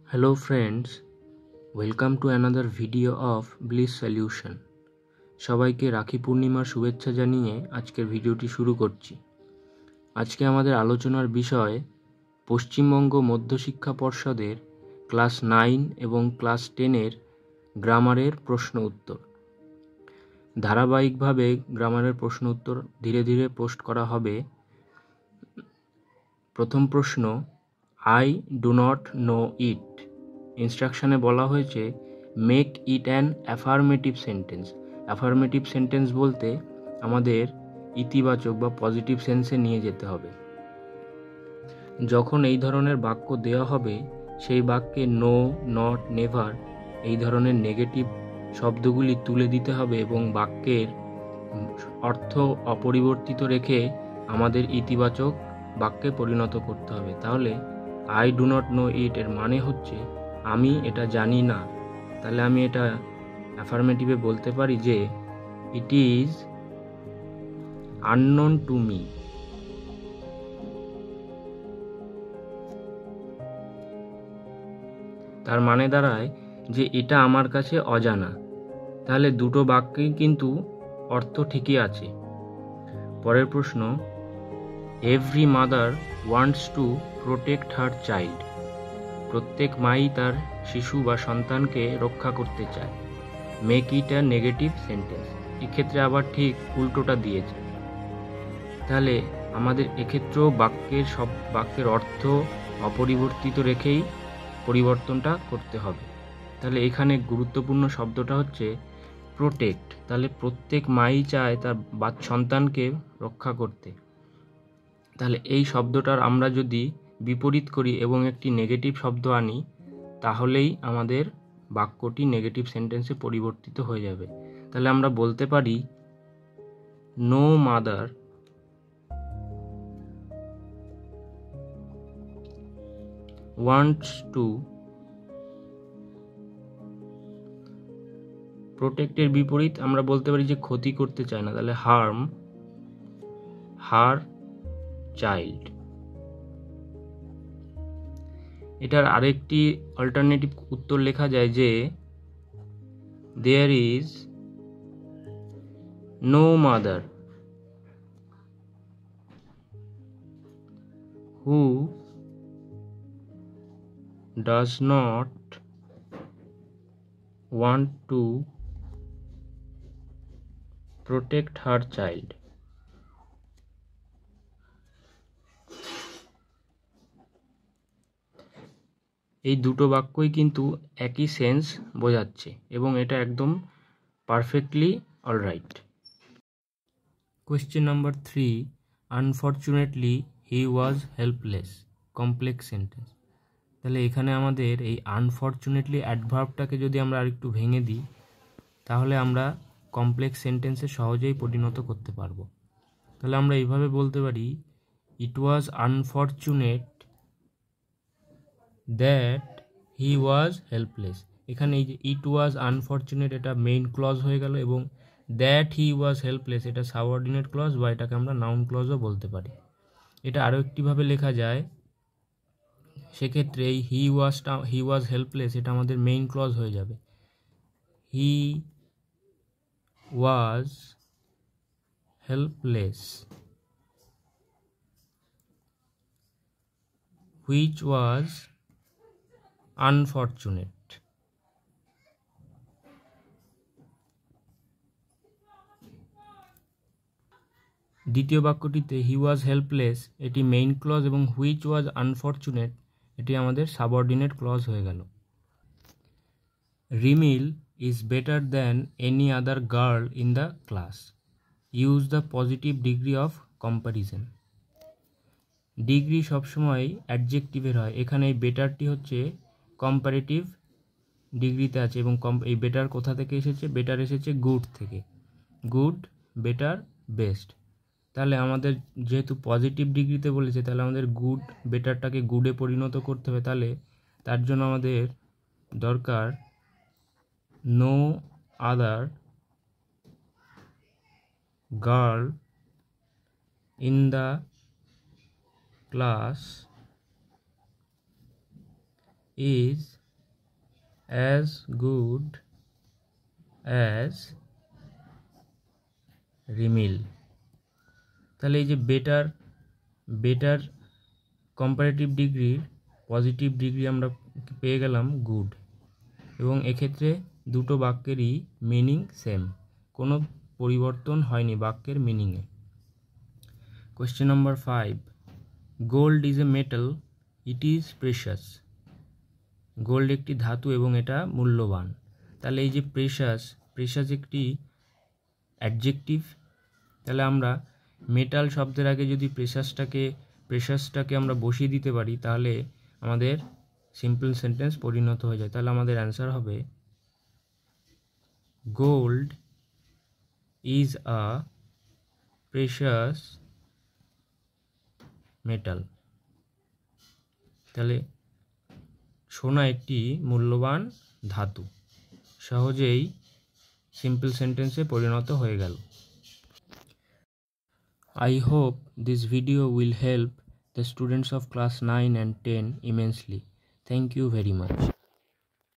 Hello friends, welcome to another video of Bliss Solution. সবাইকে রাখি পূর্ণিমার শুভেচ্ছা জানিয়ে আজকের ভিডিওটি শুরু করছি। আজকে আমাদের আলোচনার বিষয় পশ্চিমবঙ্গ মধ্যশিক্ষা পর্ষদের ক্লাস 9 এবং ক্লাস 10-এর গ্রামারের প্রশ্ন উত্তর। ধারাবাহিকভাবে গ্রামারের প্রশ্ন উত্তর ধীরে ধীরে পোস্ট করা হবে। প্রথম প্রশ্ন, I do not know it। ইনস্ট্রাকশনে বলা হয়েছে make it an affirmative sentence. Affirmative sentence বলতে আমাদের ইতিবাচক বা পজিটিভ সেন্সে নিয়ে যেতে হবে। যখন এই ধরনের বাক্য দেওয়া হবে সেই বাক্যে নো, নট, নেভার এই ধরনের নেগেটিভ শব্দগুলি তুলে দিতে হবে এবং বাক্যের অর্থ অপরিবর্তিত রেখে আমাদের ইতিবাচক বাক্যে পরিণত করতে হবে। তাহলে আই ডু নট নো ইট এর মানে হচ্ছে আমি এটা জানি না। তাহলে আমি এটা অ্যাফার্মেটিভে বলতে পারি যে it is unknown to me. তার মানে দাঁড়ায় যে এটা আমার কাছে অজানা। তাহলে দুটো বাক্যেই কিন্তু অর্থ ঠিকই আছে। পরের প্রশ্ন, every mother wants to protect her child. প্রত্যেক মাই তার শিশু বা সন্তানকে রক্ষা করতে চায়। Make it a negative sentence. এক্ষেত্রে আবার ঠিক উল্টোটা দিয়েছে। তাহলে আমাদের এক্ষেত্রেও বাক্যের অর্থ অপরিবর্তিত রেখেই পরিবর্তনটা করতে হবে। তাহলে এখানে গুরুত্বপূর্ণ শব্দটা হচ্ছে প্রোটেক্ট। তাহলে প্রত্যেক মাই চায় তার সন্তানকে রক্ষা করতে। তাহলে এই শব্দটার আমরা যদি বিপরীত করি এবং একটি নেগেটিভ শব্দ আনি তাহলেই আমাদের বাক্যটি নেগেটিভ সেন্টেন্সে পরিবর্তিত হয়ে যাবে। তাহলে আমরা বলতে পারি নো মাদার ওয়ান্টস টু প্রোটেক্টের বিপরীত আমরা বলতে পারি যে ক্ষতি করতে চায় না। তাহলে হার্ম হার চাইল্ড। এটার আরেকটি অল্টারনেটিভ উত্তর লেখা যায় যে there is no mother who does not want to protect her child। এই দুটো বাক্যই কিন্তু একই সেন্স বোঝাচ্ছে এবং এটা একদম perfectly alright. Question number 3, unfortunately he was helpless. Complex sentence. তাহলে এখানে আমাদের এই আনফর্চুনেটলি অ্যাডভার্বটাকে যদি আমরা আরেকটু ভেঙে দিই তাহলে আমরা কমপ্লেক্স সেন্টেন্সে সহজেই পরিণত করতে পারবো। তাহলে আমরা এইভাবে বলতে পারি it was unfortunate that he was helpless. এখানে এই যে ইট ওয়াজ আনফর্চুনেট এটা মেইন ক্লজ হয়ে গেল এবং দ্যাট হি ওয়াজ হেল্পলেস এটা সাবঅর্ডিনেট ক্লজ বা এটাকে আমরা নাউন ক্লজও বলতে পারি। এটা আরও একটিভাবে লেখা যায়, সেক্ষেত্রে এই হি ওয়াজ হেল্পলেস এটা আমাদের মেইন ক্লজ হয়ে যাবে। হি was helpless which was unfortunate। দ্বিতীয় বাক্যটিতে হি ওয়াজ হেল্পলেস এটি মেইন ক্লজ এবং হুইচ ওয়াজ আনফর্চুনেট এটি আমাদের সাবঅর্ডিনেট ক্লজ হয়ে গেল। Rimil is better than any other girl in the class. Use the positive degree of comparison. Degree সবসময় অ্যাডজেক্টিভের হয়। এখানে এই বেটারটি হচ্ছে কম্পারেটিভ ডিগ্রিতে আছে এবং এই বেটার কোথা থেকে এসেছে? বেটার এসেছে গুড থেকে। Good, better, best. তাহলে আমাদের যেহেতু পজিটিভ ডিগ্রিতে বলেছে তাহলে আমাদের গুড বেটারটাকে গুডে পরিণত করতে হবে। তাহলে তার জন্য আমাদের দরকার no other girl in the class is as good as Rimil. তাহলে এই যে বেটার কম্পারেটিভ ডিগ্রির পজিটিভ ডিগ্রি আমরা পেয়ে গেলাম গুড, এবং এক্ষেত্রে দুটো বাক্যেরই মিনিং সেম, কোনো পরিবর্তন হয়নি বাক্যের মিনিংয়ে। Question number 5, gold is a metal, it is precious. Gold একটি ধাতু এবং এটা মূল্যবান। তাহলে এই যে প্রেশাস একটি অ্যাডজেক্টিভ, তাহলে আমরা মেটাল শব্দের আগে যদি প্রেশাসটাকে আমরা বসিয়ে দিতে পারি, তাহলে আমাদের সিম্পল সেন্টেন্স পরিণত হয়ে যায়। তাহলে আমাদের অ্যান্সার হবে gold is a precious metal. তাহলে সোনা একটি মূল্যবান ধাতু, সহজেই সিম্পল সেন্টেন্সে পরিণত হয়ে গেল। I hope this video will help the students of class 9 and 10 immensely. Thank you very much.